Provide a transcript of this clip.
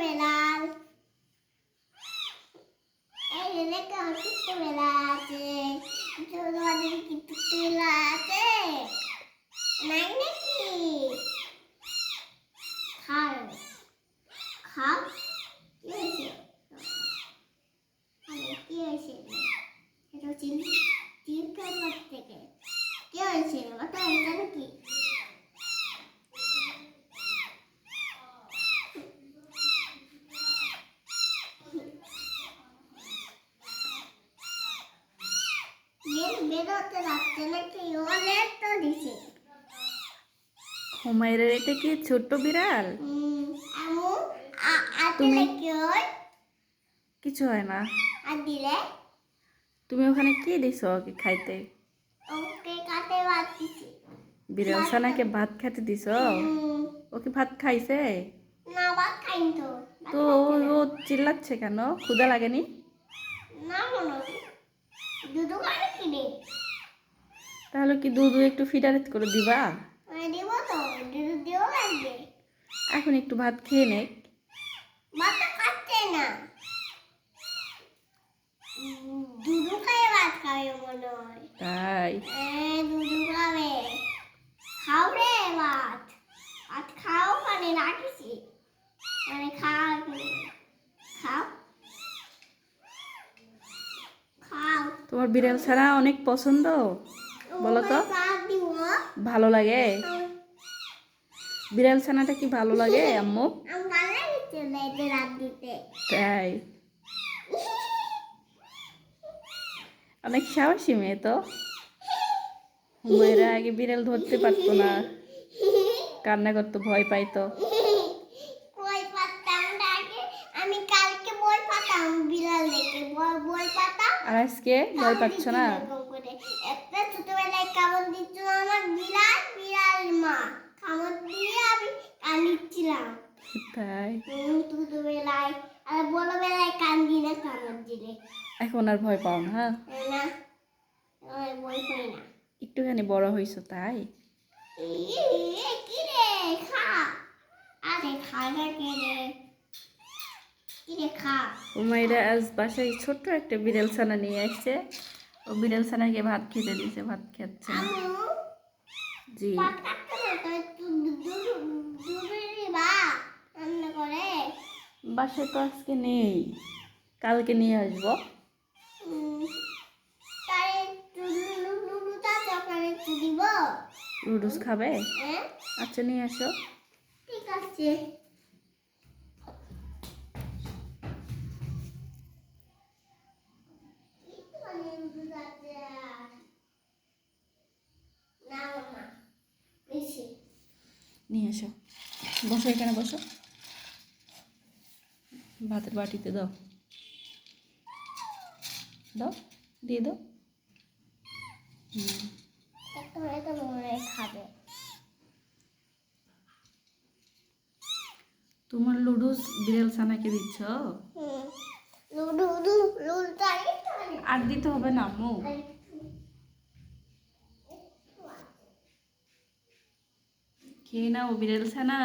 বেড়াল, এই এলাকা আমার ছোট্ট বেড়াল আছে, তোমাদের কি ছোট্ট বেড়াল আছে? নাই নাকি? খাও খাও, কি হয়েছে? কি হয়েছে? এটা চিন্তা করতে কি হয়েছে? মাথা এটা নাকি? বেরোতে যাচ্ছে নাকি? অনেক তো দিছে। হুমায়রার এটা কি ছোট্ট বিড়াল? আমু তুমি কি হয়? কিছু হয় না। আর দিলে তুমি ওখানে কি দিছো ওকে খাইতে? ওকে কাটে ভাত দিছি। বিড়াল ছানাকে ভাত খেতে দিছো? ওকে ভাত খাইছে? না, ভাত খাইনি তো। তো ও চিল্লাচ্ছে কেন? ক্ষুধা লাগেনি? না মনে হয় দুধ খাবে কি রে? তাহলে কি দুধ একটু ফিডারেট করে দিবা? দিব তো, দুধ দিও লাগবে। এখন একটু ভাত খেয়ে নে। ভাত খাচ্ছে না, দুধ খায় ভাত খাবে মনে হয়। তাই দুধ খাবে। খাও রে ভাত, ভাত খাও, মানে রাখিছি, মানে খাও খাও খাও। তোমার বিড়াল ছানা অনেক পছন্দ, বলো তো? ভালো লাগে? বিড়াল ছানাটা কি ভালো লাগে আম্মু? তাই অনেক সাহসী মেয়ে তো। হুমায়রা আগে বিড়াল ধরতে পারতো না, কান্না করতো, ভয় পাইতো। আমি কালকে বই পাতাম বিড়াল দেখে, বই পাতাম। আর আজকে ভয় পাচ্ছ না? একটা ছোটবেলায় কামড় দিচ্ছিল আমার বিড়াল, বিড়াল মা কামড় দিয়ে আমি কান্দিছিলাম। তাই ছোটবেলায়, আর বড় বেলায় কান্দি না কামড় দিলে। এখন আর ভয় পাও না? না, বই পাই না। একটুখানি বড় হইছো তাই? কি রে খা, আরে খা না কে রে, কি রে খা। হুমায়রা আজ বাসায় ছোট্ট একটা বিড়াল ছানা নিয়ে আসছে। ও বিড়াল ছানাকে ভাত খেতে দিয়েছে, ভাত খাচ্ছে না। জি বাসায় তো আজকে নেই, কালকে নিয়ে আসবো। নুডলস খাবে? আচ্ছা নিয়ে আসো। ঠিক আছে। নিয়ে এসো, বসো এখানে বসো, ভাতের বাটিতে দাও, দাও, দিয়ে দাও। খাবে। তোমার লুডুস বিড়াল ছানাকে দিচ্ছ? আর দিতে হবে না আম্মু? খেয়ে নাও বিড়াল ছানা।